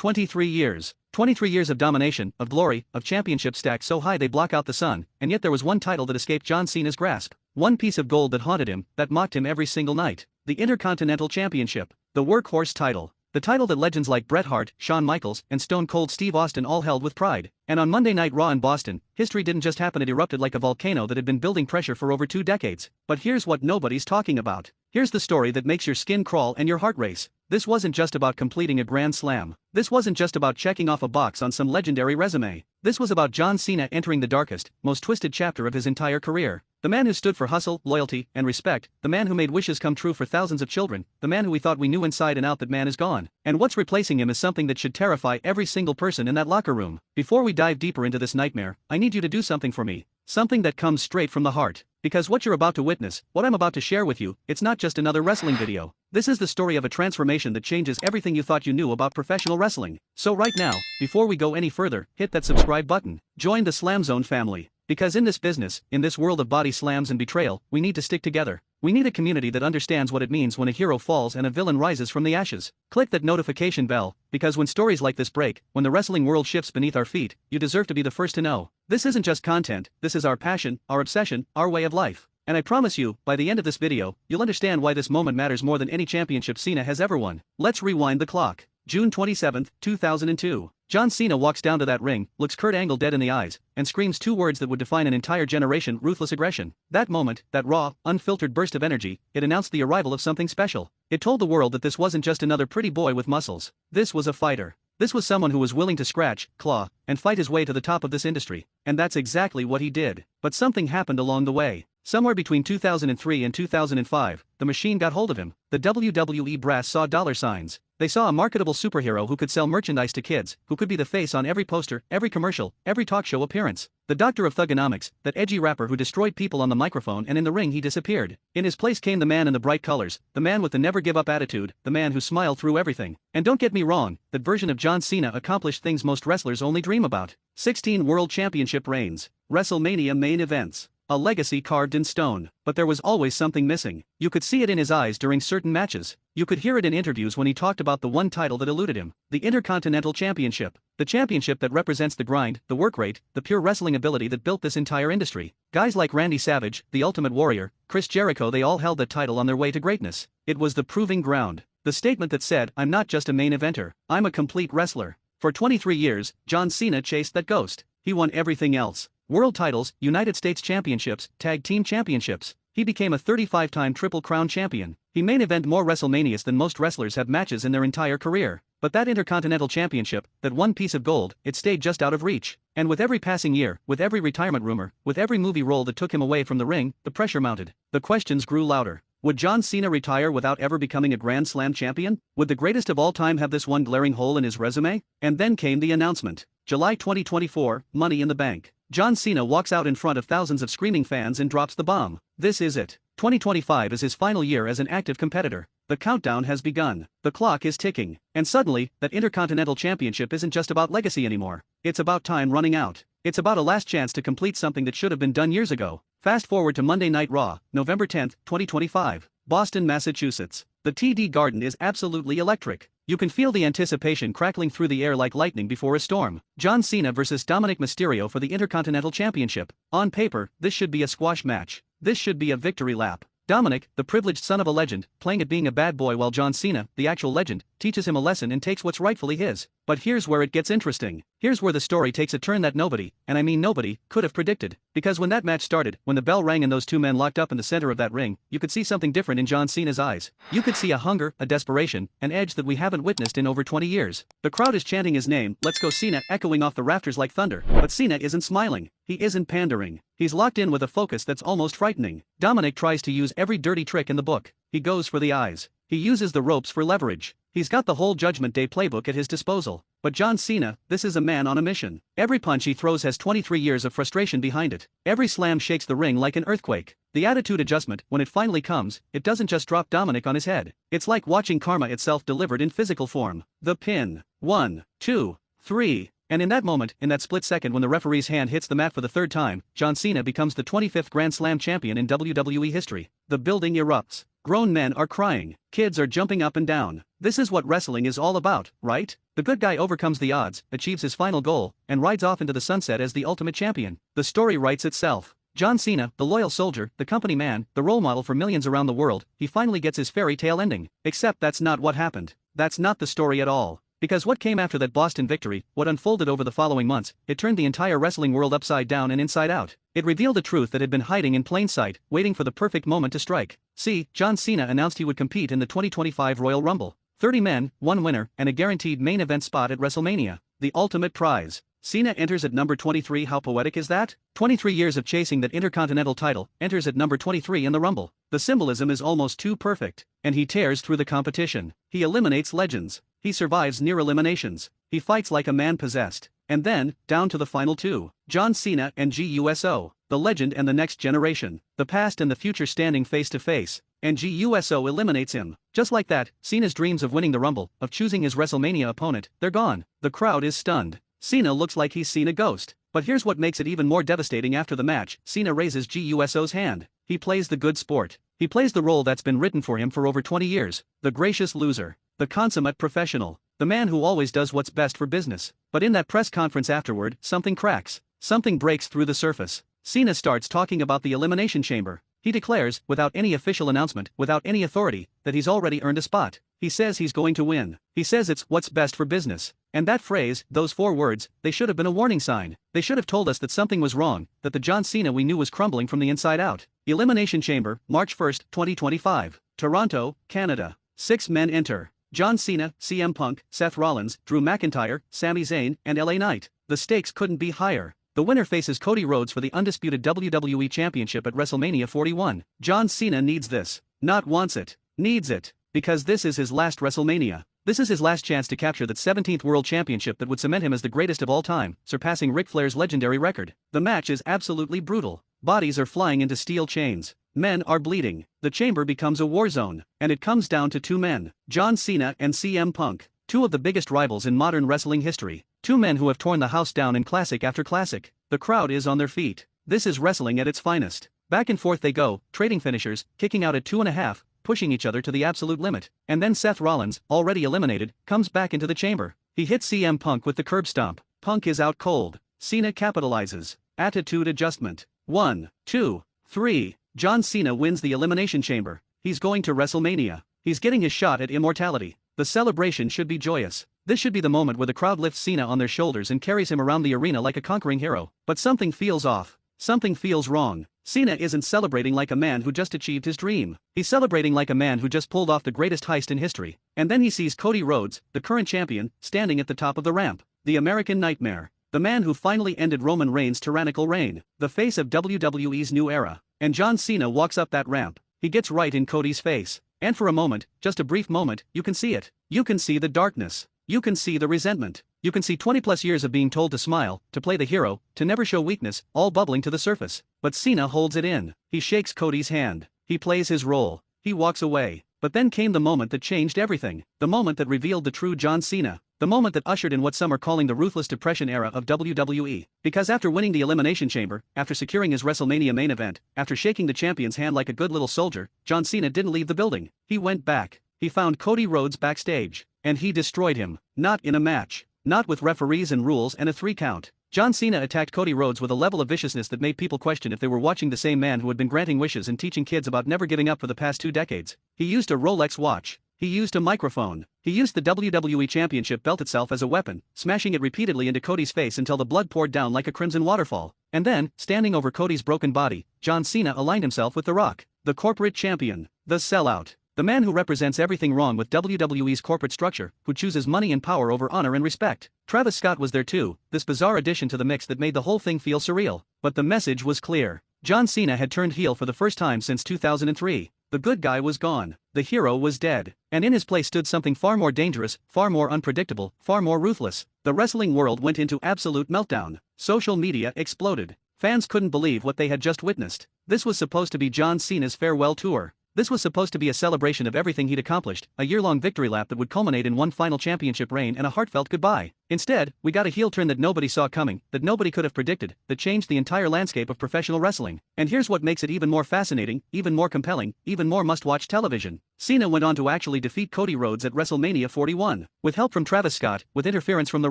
23 years. 23 years of domination, of glory, of championships stacked so high they block out the sun, and yet there was one title that escaped John Cena's grasp. One piece of gold that haunted him, that mocked him every single night. The Intercontinental Championship. The workhorse title. The title that legends like Bret Hart, Shawn Michaels, and Stone Cold Steve Austin all held with pride. And on Monday Night Raw in Boston, history didn't just happen, it erupted like a volcano that had been building pressure for over 2 decades. But here's what nobody's talking about. Here's the story that makes your skin crawl and your heart race. This wasn't just about completing a grand slam. This wasn't just about checking off a box on some legendary resume. This was about John Cena entering the darkest, most twisted chapter of his entire career. The man who stood for hustle, loyalty, and respect, the man who made wishes come true for thousands of children, the man who we thought we knew inside and out. That man is gone. And what's replacing him is something that should terrify every single person in that locker room. Before we dive deeper into this nightmare, I need you to do something for me. Something that comes straight from the heart. Because what you're about to witness, what I'm about to share with you, it's not just another wrestling video. This is the story of a transformation that changes everything you thought you knew about professional wrestling. So right now, before we go any further, hit that subscribe button. Join the SLAMZONE family. Because in this business, in this world of body slams and betrayal, we need to stick together. We need a community that understands what it means when a hero falls and a villain rises from the ashes. Click that notification bell, because when stories like this break, when the wrestling world shifts beneath our feet, you deserve to be the first to know. This isn't just content, this is our passion, our obsession, our way of life. And I promise you, by the end of this video, you'll understand why this moment matters more than any championship Cena has ever won. Let's rewind the clock. June 27, 2002. John Cena walks down to that ring, looks Kurt Angle dead in the eyes, and screams 2 words that would define an entire generation: ruthless aggression. That moment, that raw, unfiltered burst of energy, it announced the arrival of something special. It told the world that this wasn't just another pretty boy with muscles. This was a fighter. This was someone who was willing to scratch, claw, and fight his way to the top of this industry. And that's exactly what he did. But something happened along the way. Somewhere between 2003 and 2005, the machine got hold of him. The WWE brass saw dollar signs. They saw a marketable superhero who could sell merchandise to kids, who could be the face on every poster, every commercial, every talk show appearance. The doctor of thugonomics, that edgy rapper who destroyed people on the microphone, and in the ring he disappeared. In his place came the man in the bright colors, the man with the never-give-up attitude, the man who smiled through everything. And don't get me wrong, that version of John Cena accomplished things most wrestlers only dream about. 16 World Championship reigns, WrestleMania main events. A legacy carved in stone. But there was always something missing. You could see it in his eyes during certain matches. You could hear it in interviews when he talked about the one title that eluded him. The Intercontinental Championship. The championship that represents the grind, the work rate, the pure wrestling ability that built this entire industry. Guys like Randy Savage, the Ultimate Warrior, Chris Jericho, they all held that title on their way to greatness. It was the proving ground. The statement that said, I'm not just a main eventer, I'm a complete wrestler. For 23 years, John Cena chased that ghost. He won everything else. World titles, United States championships, tag team championships. He became a 35-time Triple Crown champion. He main event more WrestleManias than most wrestlers have matches in their entire career. But that Intercontinental Championship, that one piece of gold, it stayed just out of reach. And with every passing year, with every retirement rumor, with every movie role that took him away from the ring, the pressure mounted. The questions grew louder. Would John Cena retire without ever becoming a Grand Slam champion? Would the greatest of all time have this one glaring hole in his resume? And then came the announcement. July 2024, Money in the Bank. John Cena walks out in front of thousands of screaming fans and drops the bomb. This is it. 2025 is his final year as an active competitor. The countdown has begun. The clock is ticking. And suddenly, that Intercontinental Championship isn't just about legacy anymore. It's about time running out. It's about a last chance to complete something that should have been done years ago. Fast forward to Monday Night Raw, November 10, 2025. Boston, Massachusetts. The TD Garden is absolutely electric. You can feel the anticipation crackling through the air like lightning before a storm. John Cena versus Dominic Mysterio for the Intercontinental Championship. On paper, this should be a squash match. This should be a victory lap. Dominic, the privileged son of a legend, playing at being a bad boy, while John Cena, the actual legend, teaches him a lesson and takes what's rightfully his. But here's where it gets interesting. Here's where the story takes a turn that nobody, and I mean nobody, could have predicted. Because when that match started, when the bell rang and those two men locked up in the center of that ring, you could see something different in John Cena's eyes. You could see a hunger, a desperation, an edge that we haven't witnessed in over 20 years. The crowd is chanting his name, "Let's go Cena," echoing off the rafters like thunder. But Cena isn't smiling. He isn't pandering. He's locked in with a focus that's almost frightening. Dominic tries to use every dirty trick in the book. He goes for the eyes. He uses the ropes for leverage. He's got the whole Judgment Day playbook at his disposal. But John Cena, this is a man on a mission. Every punch he throws has 23 years of frustration behind it. Every slam shakes the ring like an earthquake. The attitude adjustment, when it finally comes, it doesn't just drop Dominic on his head. It's like watching karma itself delivered in physical form. The pin. 1, 2, 3. And in that moment, in that split second when the referee's hand hits the mat for the 3rd time, John Cena becomes the 25th Grand Slam champion in WWE history. The building erupts. Grown men are crying. Kids are jumping up and down. This is what wrestling is all about, right? The good guy overcomes the odds, achieves his final goal, and rides off into the sunset as the ultimate champion. The story writes itself. John Cena, the loyal soldier, the company man, the role model for millions around the world, he finally gets his fairy tale ending. Except that's not what happened. That's not the story at all. Because what came after that Boston victory, what unfolded over the following months, it turned the entire wrestling world upside down and inside out. It revealed a truth that had been hiding in plain sight, waiting for the perfect moment to strike. See, John Cena announced he would compete in the 2025 Royal Rumble. 30 men, 1 winner, and a guaranteed main event spot at WrestleMania. The ultimate prize. Cena enters at number 23. How poetic is that? 23 years of chasing that Intercontinental title, enters at number 23 in the Rumble. The symbolism is almost too perfect. And he tears through the competition. He eliminates legends. He survives near eliminations. He fights like a man possessed. And then, down to the final two. John Cena and GUSO. The legend and the next generation. The past and the future standing face to face. And GUSO eliminates him. Just like that, Cena's dreams of winning the Rumble, of choosing his WrestleMania opponent, they're gone. The crowd is stunned. Cena looks like he's seen a ghost. But here's what makes it even more devastating. After the match, Cena raises GUSO's hand. He plays the good sport. He plays the role that's been written for him for over 20 years. The gracious loser. The consummate professional. The man who always does what's best for business. But in that press conference afterward, something cracks. Something breaks through the surface. Cena starts talking about the Elimination Chamber. He declares, without any official announcement, without any authority, that he's already earned a spot. He says he's going to win. He says it's what's best for business. And that phrase, those 4 words, they should have been a warning sign. They should have told us that something was wrong, that the John Cena we knew was crumbling from the inside out. Elimination Chamber, March 1, 2025. Toronto, Canada. 6 men enter. John Cena, CM Punk, Seth Rollins, Drew McIntyre, Sami Zayn, and LA Knight. The stakes couldn't be higher. The winner faces Cody Rhodes for the undisputed WWE Championship at WrestleMania 41. John Cena needs this. Not wants it. Needs it. Because this is his last WrestleMania. This is his last chance to capture that 17th World Championship that would cement him as the greatest of all time, surpassing Ric Flair's legendary record. The match is absolutely brutal. Bodies are flying into steel chains. Men are bleeding. The chamber becomes a war zone. And it comes down to 2 men. John Cena and CM Punk. 2 of the biggest rivals in modern wrestling history. 2 men who have torn the house down in classic after classic. The crowd is on their feet. This is wrestling at its finest. Back and forth they go, trading finishers, kicking out at 2.5, pushing each other to the absolute limit. And then Seth Rollins, already eliminated, comes back into the chamber. He hits CM Punk with the curb stomp. Punk is out cold. Cena capitalizes. Attitude adjustment. 1, 2, 3. John Cena wins the Elimination Chamber. He's going to WrestleMania. He's getting his shot at immortality. The celebration should be joyous. This should be the moment where the crowd lifts Cena on their shoulders and carries him around the arena like a conquering hero. But something feels off. Something feels wrong. Cena isn't celebrating like a man who just achieved his dream. He's celebrating like a man who just pulled off the greatest heist in history. And then he sees Cody Rhodes, the current champion, standing at the top of the ramp. The American Nightmare. The man who finally ended Roman Reigns' tyrannical reign. The face of WWE's new era. And John Cena walks up that ramp. He gets right in Cody's face. And for a moment, just a brief moment, you can see it. You can see the darkness. You can see the resentment. You can see 20+ years of being told to smile, to play the hero, to never show weakness, all bubbling to the surface. But Cena holds it in. He shakes Cody's hand. He plays his role. He walks away. But then came the moment that changed everything. The moment that revealed the true John Cena. The moment that ushered in what some are calling the ruthless depression era of WWE. Because after winning the Elimination Chamber, after securing his WrestleMania main event, after shaking the champion's hand like a good little soldier, John Cena didn't leave the building. He went back. He found Cody Rhodes backstage. And he destroyed him. Not in a match. Not with referees and rules and a 3 count. John Cena attacked Cody Rhodes with a level of viciousness that made people question if they were watching the same man who had been granting wishes and teaching kids about never giving up for the past 2 decades. He used a Rolex watch. He used a microphone. He used the WWE Championship belt itself as a weapon, smashing it repeatedly into Cody's face until the blood poured down like a crimson waterfall. And then, standing over Cody's broken body, John Cena aligned himself with The Rock, the corporate champion, the sellout. The man who represents everything wrong with WWE's corporate structure, who chooses money and power over honor and respect. Travis Scott was there too, this bizarre addition to the mix that made the whole thing feel surreal. But the message was clear. John Cena had turned heel for the first time since 2003. The good guy was gone. The hero was dead. And in his place stood something far more dangerous, far more unpredictable, far more ruthless. The wrestling world went into absolute meltdown. Social media exploded. Fans couldn't believe what they had just witnessed. This was supposed to be John Cena's farewell tour. This was supposed to be a celebration of everything he'd accomplished, a year-long victory lap that would culminate in one final championship reign and a heartfelt goodbye. Instead, we got a heel turn that nobody saw coming, that nobody could have predicted, that changed the entire landscape of professional wrestling. And here's what makes it even more fascinating, even more compelling, even more must-watch television. Cena went on to actually defeat Cody Rhodes at WrestleMania 41. With help from Travis Scott, with interference from The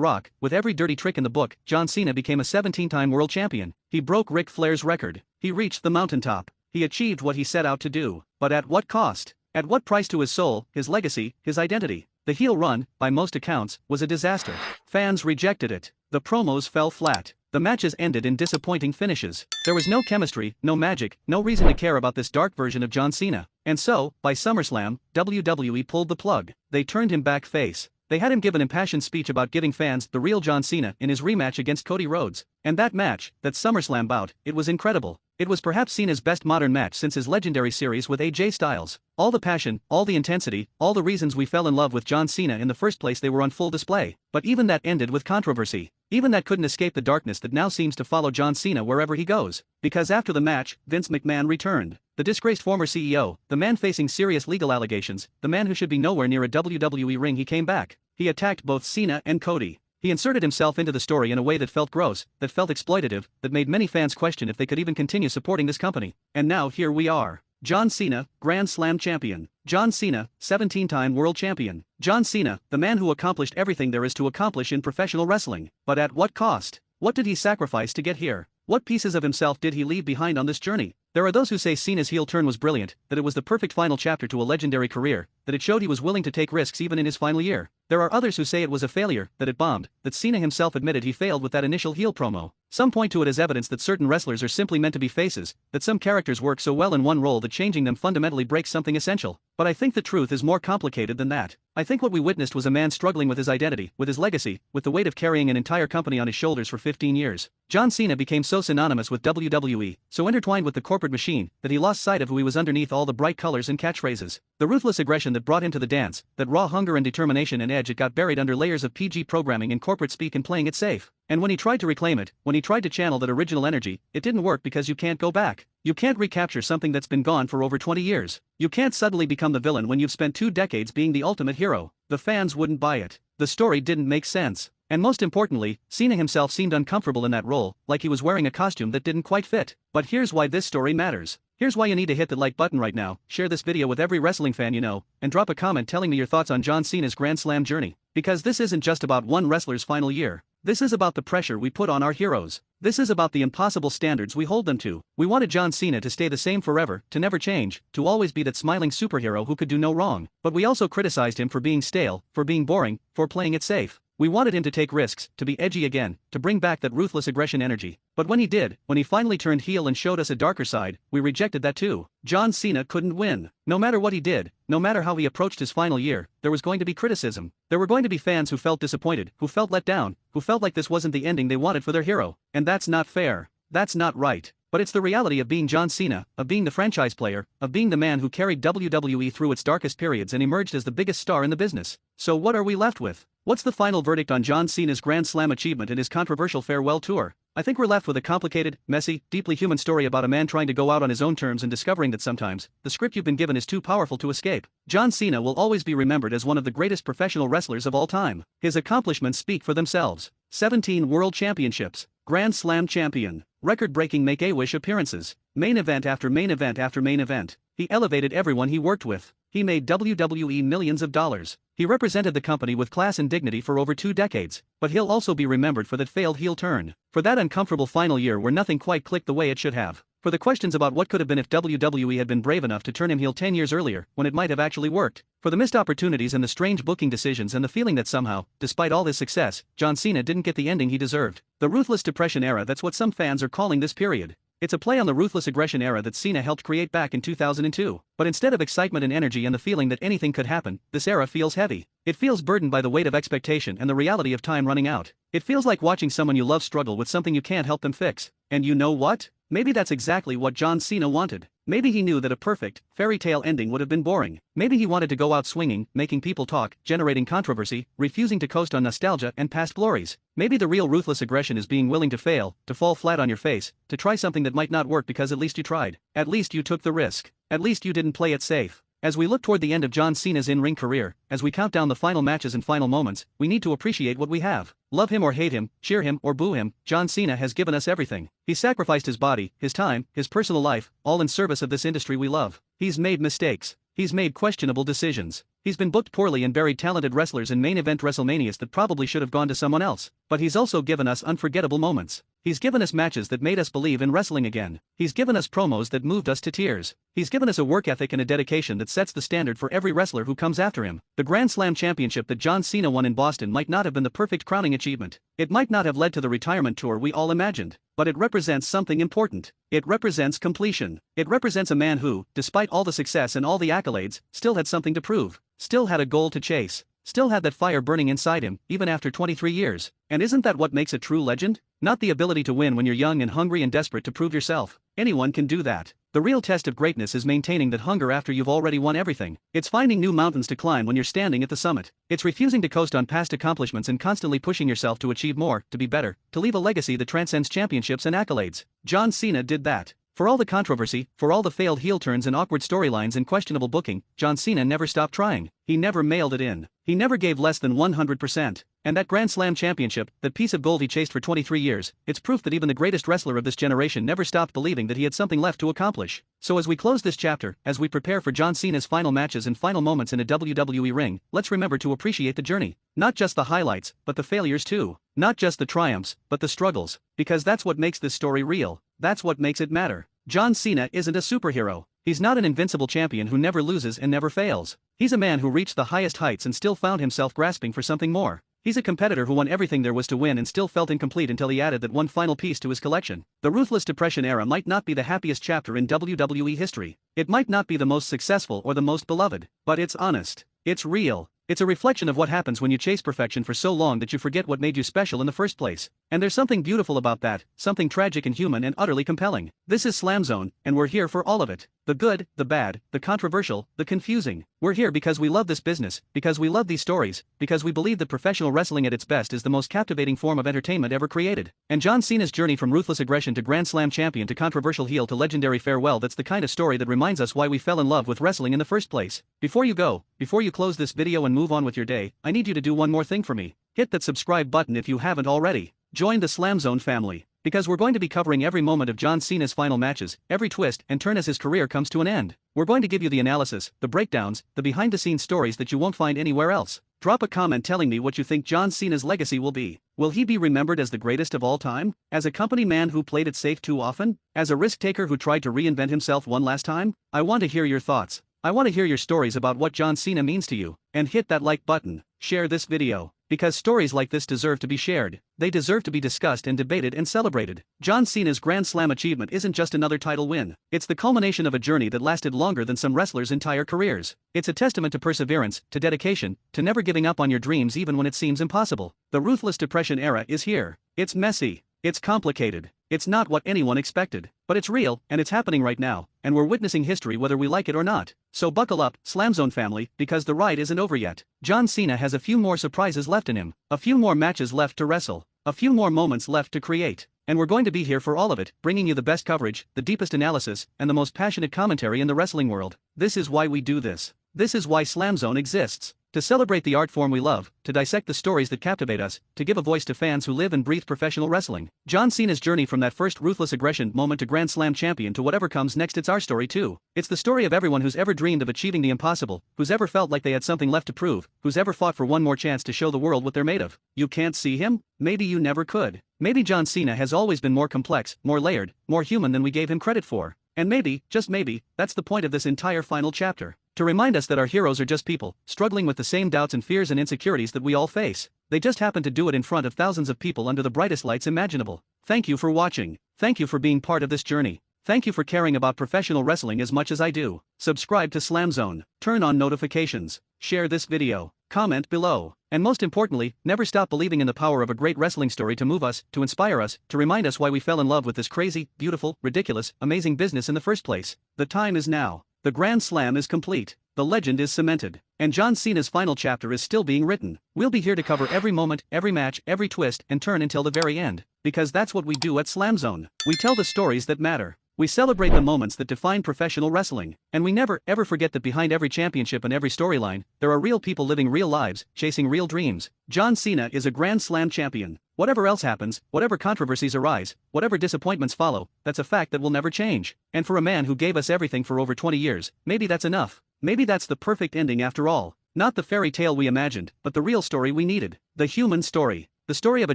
Rock, with every dirty trick in the book, John Cena became a 17-time world champion. He broke Ric Flair's record. He reached the mountaintop. He achieved what he set out to do. But at what cost? At what price to his soul, his legacy, his identity? The heel run, by most accounts, was a disaster. Fans rejected it. The promos fell flat. The matches ended in disappointing finishes. There was no chemistry, no magic, no reason to care about this dark version of John Cena. And so, by SummerSlam, WWE pulled the plug. They turned him back face. They had him give an impassioned speech about giving fans the real John Cena in his rematch against Cody Rhodes. And that match, that SummerSlam bout, it was incredible. It was perhaps Cena's best modern match since his legendary series with AJ Styles. All the passion, all the intensity, all the reasons we fell in love with John Cena in the first place, they were on full display. But even that ended with controversy. Even that couldn't escape the darkness that now seems to follow John Cena wherever he goes. Because after the match, Vince McMahon returned. The disgraced former CEO, the man facing serious legal allegations, the man who should be nowhere near a WWE ring, he came back. He attacked both Cena and Cody. He inserted himself into the story in a way that felt gross, that felt exploitative, that made many fans question if they could even continue supporting this company. And now here we are. John Cena, Grand Slam champion. John Cena, 17-time world champion. John Cena, the man who accomplished everything there is to accomplish in professional wrestling. But at what cost? What did he sacrifice to get here? What pieces of himself did he leave behind on this journey? There are those who say Cena's heel turn was brilliant, that it was the perfect final chapter to a legendary career, that it showed he was willing to take risks even in his final year. There are others who say it was a failure, that it bombed, that Cena himself admitted he failed with that initial heel promo. Some point to it as evidence that certain wrestlers are simply meant to be faces, that some characters work so well in one role that changing them fundamentally breaks something essential. But I think the truth is more complicated than that. I think what we witnessed was a man struggling with his identity, with his legacy, with the weight of carrying an entire company on his shoulders for 15 years. John Cena became so synonymous with WWE, so intertwined with the corporate machine, that he lost sight of who he was underneath all the bright colors and catchphrases. The ruthless aggression that brought him to the dance, that raw hunger and determination and edge, it got buried under layers of PG programming and corporate speak and playing it safe. And when he tried to reclaim it, when he tried to channel that original energy, it didn't work because you can't go back. You can't recapture something that's been gone for over 20 years. You can't suddenly become the villain when you've spent 2 decades being the ultimate hero. The fans wouldn't buy it. The story didn't make sense. And most importantly, Cena himself seemed uncomfortable in that role, like he was wearing a costume that didn't quite fit. But here's why this story matters. Here's why you need to hit the like button right now, share this video with every wrestling fan you know, and drop a comment telling me your thoughts on John Cena's Grand Slam journey. Because this isn't just about one wrestler's final year. This is about the pressure we put on our heroes. This is about the impossible standards we hold them to. We wanted John Cena to stay the same forever, to never change, to always be that smiling superhero who could do no wrong. But we also criticized him for being stale, for being boring, for playing it safe. We wanted him to take risks, to be edgy again, to bring back that ruthless aggression energy. But when he did, when he finally turned heel and showed us a darker side, we rejected that too. John Cena couldn't win. No matter what he did, no matter how he approached his final year, there was going to be criticism. There were going to be fans who felt disappointed, who felt let down, who felt like this wasn't the ending they wanted for their hero. And that's not fair. That's not right. But it's the reality of being John Cena, of being the franchise player, of being the man who carried WWE through its darkest periods and emerged as the biggest star in the business. So what are we left with? What's the final verdict on John Cena's Grand Slam achievement and his controversial farewell tour? I think we're left with a complicated, messy, deeply human story about a man trying to go out on his own terms and discovering that sometimes, the script you've been given is too powerful to escape. John Cena will always be remembered as one of the greatest professional wrestlers of all time. His accomplishments speak for themselves. 17 World Championships. Grand Slam champion. Record-breaking Make-A-Wish appearances. Main event after main event after main event. He elevated everyone he worked with. He made WWE millions of dollars. He represented the company with class and dignity for over 2 decades. But he'll also be remembered for that failed heel turn. For that uncomfortable final year where nothing quite clicked the way it should have. For the questions about what could have been if WWE had been brave enough to turn him heel 10 years earlier, when it might have actually worked. For the missed opportunities and the strange booking decisions and the feeling that somehow, despite all his success, John Cena didn't get the ending he deserved. The Ruthless Depression era, that's what some fans are calling this period. It's a play on the ruthless aggression era that Cena helped create back in 2002. But instead of excitement and energy and the feeling that anything could happen, this era feels heavy. It feels burdened by the weight of expectation and the reality of time running out. It feels like watching someone you love struggle with something you can't help them fix. And you know what? Maybe that's exactly what John Cena wanted. Maybe he knew that a perfect, fairy tale ending would have been boring. Maybe he wanted to go out swinging, making people talk, generating controversy, refusing to coast on nostalgia and past glories. Maybe the real ruthless aggression is being willing to fail, to fall flat on your face, to try something that might not work because at least you tried. At least you took the risk. At least you didn't play it safe. As we look toward the end of John Cena's in-ring career, as we count down the final matches and final moments, we need to appreciate what we have. Love him or hate him, cheer him or boo him, John Cena has given us everything. He sacrificed his body, his time, his personal life, all in service of this industry we love. He's made mistakes. He's made questionable decisions. He's been booked poorly and buried talented wrestlers in main event WrestleManias that probably should have gone to someone else. But he's also given us unforgettable moments. He's given us matches that made us believe in wrestling again. He's given us promos that moved us to tears. He's given us a work ethic and a dedication that sets the standard for every wrestler who comes after him. The Grand Slam championship that John Cena won in Boston might not have been the perfect crowning achievement. It might not have led to the retirement tour we all imagined. But it represents something important. It represents completion. It represents a man who, despite all the success and all the accolades, still had something to prove, still had a goal to chase, still had that fire burning inside him, even after 23 years. And isn't that what makes a true legend? Not the ability to win when you're young and hungry and desperate to prove yourself. Anyone can do that. The real test of greatness is maintaining that hunger after you've already won everything. It's finding new mountains to climb when you're standing at the summit. It's refusing to coast on past accomplishments and constantly pushing yourself to achieve more, to be better, to leave a legacy that transcends championships and accolades. John Cena did that. For all the controversy, for all the failed heel turns and awkward storylines and questionable booking, John Cena never stopped trying. He never mailed it in. He never gave less than 100%. And that Grand Slam championship, that piece of gold he chased for 23 years, it's proof that even the greatest wrestler of this generation never stopped believing that he had something left to accomplish. So as we close this chapter, as we prepare for John Cena's final matches and final moments in a WWE ring, let's remember to appreciate the journey. Not just the highlights, but the failures too. Not just the triumphs, but the struggles. Because that's what makes this story real. That's what makes it matter. John Cena isn't a superhero. He's not an invincible champion who never loses and never fails. He's a man who reached the highest heights and still found himself grasping for something more. He's a competitor who won everything there was to win and still felt incomplete until he added that one final piece to his collection. The Ruthless Depression era might not be the happiest chapter in WWE history. It might not be the most successful or the most beloved. But it's honest. It's real. It's a reflection of what happens when you chase perfection for so long that you forget what made you special in the first place. And there's something beautiful about that, something tragic and human and utterly compelling. This is SLAMZONE, and we're here for all of it. The good, the bad, the controversial, the confusing. We're here because we love this business, because we love these stories, because we believe that professional wrestling at its best is the most captivating form of entertainment ever created. And John Cena's journey from ruthless aggression to Grand Slam champion to controversial heel to legendary farewell, that's the kind of story that reminds us why we fell in love with wrestling in the first place. Before you go, before you close this video and move on with your day, I need you to do one more thing for me. Hit that subscribe button if you haven't already. Join the SLAMZONE family. Because we're going to be covering every moment of John Cena's final matches, every twist and turn as his career comes to an end. We're going to give you the analysis, the breakdowns, the behind-the-scenes stories that you won't find anywhere else. Drop a comment telling me what you think John Cena's legacy will be. Will he be remembered as the greatest of all time? As a company man who played it safe too often? As a risk-taker who tried to reinvent himself one last time? I want to hear your thoughts. I want to hear your stories about what John Cena means to you. And hit that like button. Share this video. Because stories like this deserve to be shared. They deserve to be discussed and debated and celebrated. John Cena's Grand Slam achievement isn't just another title win. It's the culmination of a journey that lasted longer than some wrestlers' entire careers. It's a testament to perseverance, to dedication, to never giving up on your dreams even when it seems impossible. The Ruthless Depression era is here. It's messy. It's complicated. It's not what anyone expected. But it's real, and it's happening right now, and we're witnessing history whether we like it or not. So buckle up, SLAMZONE family, because the ride isn't over yet. John Cena has a few more surprises left in him, a few more matches left to wrestle, a few more moments left to create. And we're going to be here for all of it, bringing you the best coverage, the deepest analysis, and the most passionate commentary in the wrestling world. This is why we do this. This is why SLAMZONE exists. To celebrate the art form we love, to dissect the stories that captivate us, to give a voice to fans who live and breathe professional wrestling. John Cena's journey from that first ruthless aggression moment to Grand Slam champion to whatever comes next, it's our story too. It's the story of everyone who's ever dreamed of achieving the impossible, who's ever felt like they had something left to prove, who's ever fought for one more chance to show the world what they're made of. You can't see him? Maybe you never could. Maybe John Cena has always been more complex, more layered, more human than we gave him credit for. And maybe, just maybe, that's the point of this entire final chapter. To remind us that our heroes are just people, struggling with the same doubts and fears and insecurities that we all face. They just happen to do it in front of thousands of people under the brightest lights imaginable. Thank you for watching. Thank you for being part of this journey. Thank you for caring about professional wrestling as much as I do. Subscribe to SLAMZONE. Turn on notifications. Share this video. comment below. And most importantly, never stop believing in the power of a great wrestling story to move us, to inspire us, to remind us why we fell in love with this crazy, beautiful, ridiculous, amazing business in the first place. The time is now. The Grand Slam is complete. The legend is cemented. And John Cena's final chapter is still being written. We'll be here to cover every moment, every match, every twist and turn until the very end. Because that's what we do at SLAMZONE. We tell the stories that matter. We celebrate the moments that define professional wrestling. And we never, ever forget that behind every championship and every storyline, there are real people living real lives, chasing real dreams. John Cena is a Grand Slam champion. Whatever else happens, whatever controversies arise, whatever disappointments follow, that's a fact that will never change. And for a man who gave us everything for over 20 years, maybe that's enough. Maybe that's the perfect ending after all. Not the fairy tale we imagined, but the real story we needed. The human story. The story of a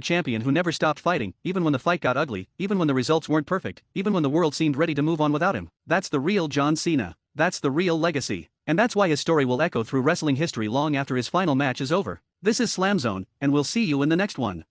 champion who never stopped fighting, even when the fight got ugly, even when the results weren't perfect, even when the world seemed ready to move on without him. That's the real John Cena. That's the real legacy. And that's why his story will echo through wrestling history long after his final match is over. This is SLAMZONE, and we'll see you in the next one.